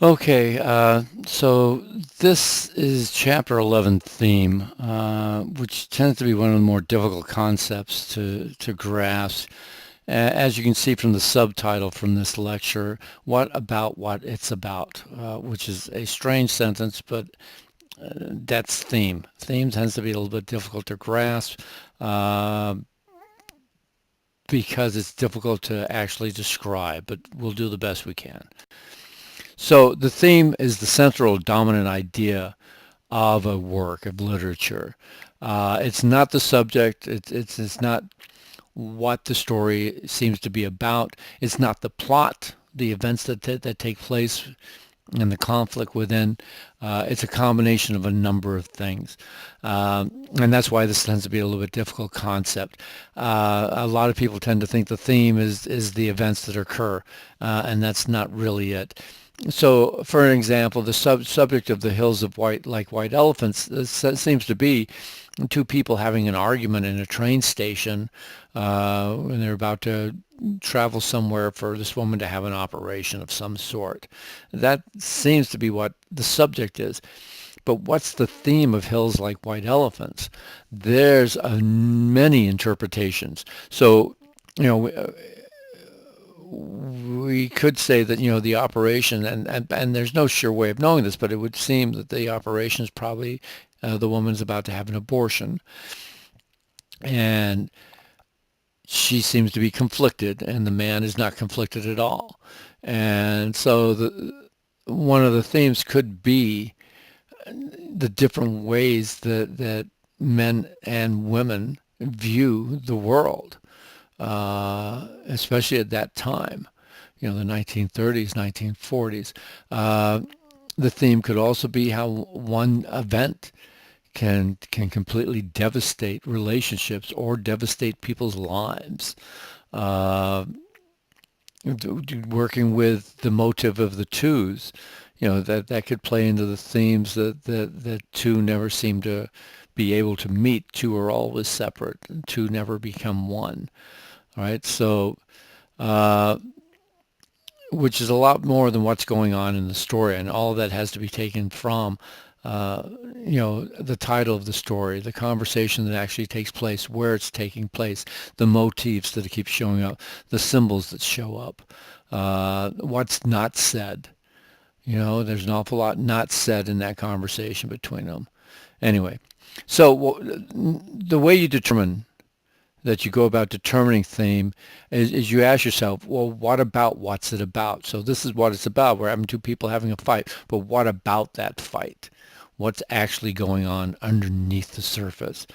Okay, so this is Chapter 11 theme, which tends to be one of the more difficult concepts to grasp. As you can see from the subtitle from this lecture, what about what it's about, which is a strange sentence, but that's theme. Theme tends to be a little bit difficult to grasp uh, because it's difficult to actually describe, but we'll do the best we can. So the theme is the central dominant idea of a work of literature. It's not the subject. It's not what the story seems to be about. It's not the plot, the events that take place, and the conflict within. It's a combination of a number of things, and that's why this tends to be a little bit difficult concept. A lot of people tend to think the theme is the events that occur, and that's not really it. So, for an example, the subject of the hills of white, like white elephants, seems to be two people having an argument in a train station when they're about to travel somewhere for this woman to have an operation of some sort. That seems to be what the subject is. But what's the theme of Hills Like White Elephants? There's many interpretations. So, you know, we could say that the operation and there's no sure way of knowing this, but it would seem that the operation is probably the woman's about to have an abortion, and she seems to be conflicted, and the man is not conflicted at all. And so one of the themes could be the different ways that men and women view the world, especially at that time, the 1930s, 1940s. The theme could also be how one event can completely devastate relationships or devastate people's lives. Uh, Working with the motive of the twos, that could play into the themes that two never seem to be able to meet. Two are always separate, and two never become one. All right, so uh, which is a lot more than what's going on in the story, and all of that has to be taken from the title of the story, the conversation that actually takes place, where it's taking place, the motifs that keep showing up, the symbols that show up, what's not said. There's an awful lot not said in that conversation between them. Anyway, so the way you determine that you go about determining theme is you ask yourself, well, what about what's it about? So this is what it's about. We're having two people having a fight, but what about that fight? What's actually going on underneath the surface?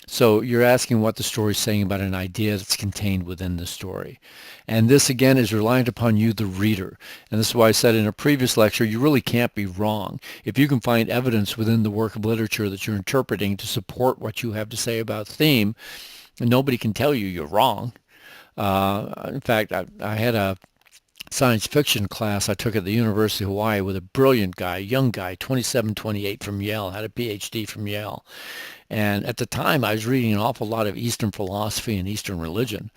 So you're asking what the story is saying about an idea that's contained within the story. And this, again, is reliant upon you, the reader. And this is why I said in a previous lecture, you really can't be wrong. If you can find evidence within the work of literature that you're interpreting to support what you have to say about theme, nobody can tell you you're wrong. In fact, I had a science fiction class I took at the University of Hawaii with a brilliant guy, young guy, 27, 28 from Yale, had a PhD from Yale. And at the time, I was reading an awful lot of Eastern philosophy and Eastern religion.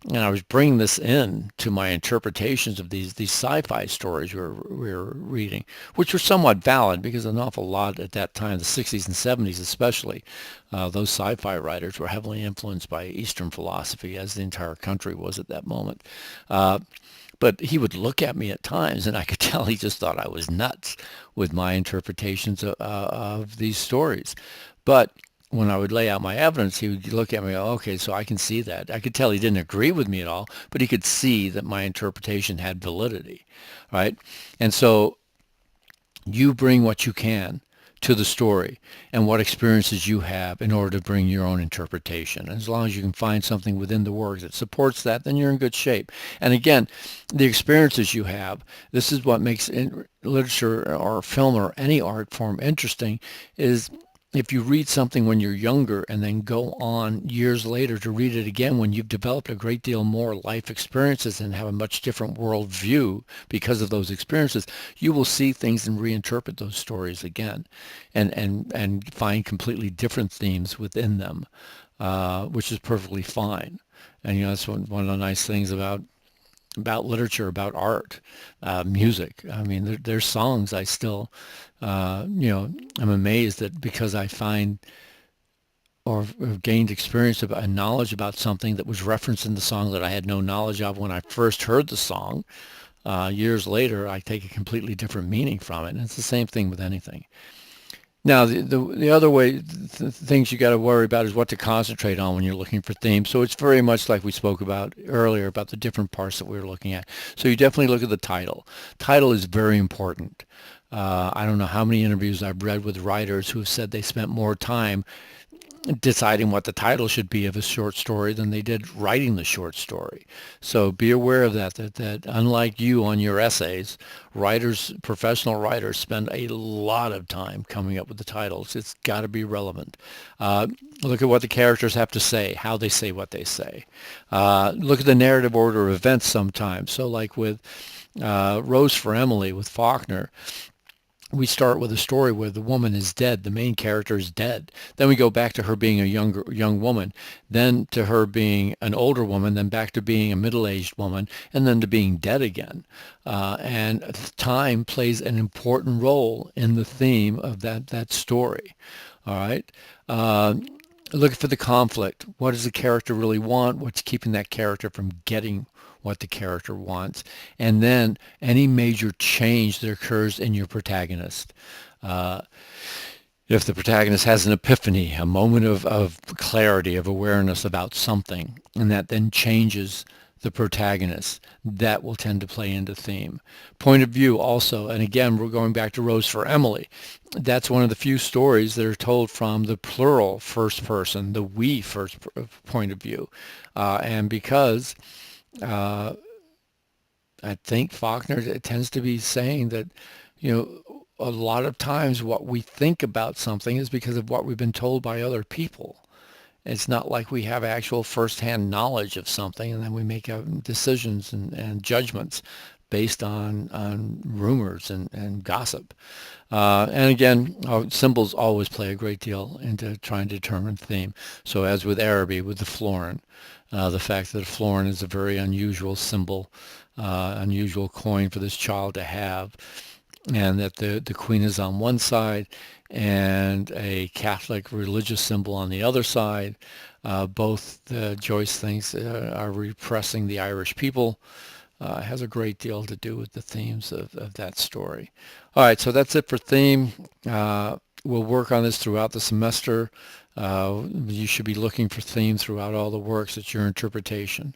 And I was bringing this in to my interpretations of these sci-fi stories we were reading, which were somewhat valid because an awful lot at that time, the 60s and 70s especially, those sci-fi writers were heavily influenced by Eastern philosophy, as the entire country was at that moment. Uh, but he would look at me at times, and I could tell he just thought I was nuts with my interpretations of these stories. But when I would lay out my evidence, he would look at me and go, okay, so I can see that. I could tell he didn't agree with me at all, but he could see that my interpretation had validity, right? And so you bring what you can to the story and what experiences you have in order to bring your own interpretation. And as long as you can find something within the work that supports that, then you're in good shape. And again, the experiences you have, this is what makes literature or film or any art form interesting, is if you read something when you're younger and then go on years later to read it again when you've developed a great deal more life experiences and have a much different world view because of those experiences, you will see things and reinterpret those stories again and find completely different themes within them, which is perfectly fine. And that's one of the nice things about about literature, about art, music. I mean, there's songs I still, I'm amazed that because I find or gained experience about and knowledge about something that was referenced in the song that I had no knowledge of when I first heard the song. Years later, I take a completely different meaning from it. And it's the same thing with anything. Now, the other way, things you got to worry about is what to concentrate on when you're looking for themes. So it's very much like we spoke about earlier about the different parts that we were looking at. So you definitely look at the title. Title is very important. I don't know how many interviews I've read with writers who have said they spent more time deciding what the title should be of a short story than they did writing the short story. So be aware of that unlike you on your essays, writers, professional writers spend a lot of time coming up with the titles. It's got to be relevant. Look at what the characters have to say, how they say what they say. Look at the narrative order of events sometimes. So like with Rose for Emily with Faulkner, we start with a story where the woman is dead. The main character is dead. Then we go back to her being a young woman, then to her being an older woman, then back to being a middle-aged woman, and then to being dead again. And time plays an important role in the theme of that story. All right. Looking for the conflict. What does the character really want? What's keeping that character from getting what the character wants? And then any major change that occurs in your protagonist. If the protagonist has an epiphany, a moment of clarity, of awareness about something, and that then changes the protagonist, that will tend to play into theme. Point of view also, and again, we're going back to Rose for Emily. That's one of the few stories that are told from the plural first person, the we first point of view. And because I think Faulkner tends to be saying that, a lot of times what we think about something is because of what we've been told by other people. It's not like we have actual firsthand knowledge of something and then we make decisions and judgments based on rumors and gossip. And again, symbols always play a great deal into trying to determine theme. So as with Araby, with the florin, the fact that a florin is a very unusual symbol, unusual coin for this child to have, and that the queen is on one side and a Catholic religious symbol on the other side. Both Joyce thinks are repressing the Irish people. Has a great deal to do with the themes of that story. All right, so that's it for theme. We'll work on this throughout the semester. You should be looking for theme throughout all the works. It's your interpretation.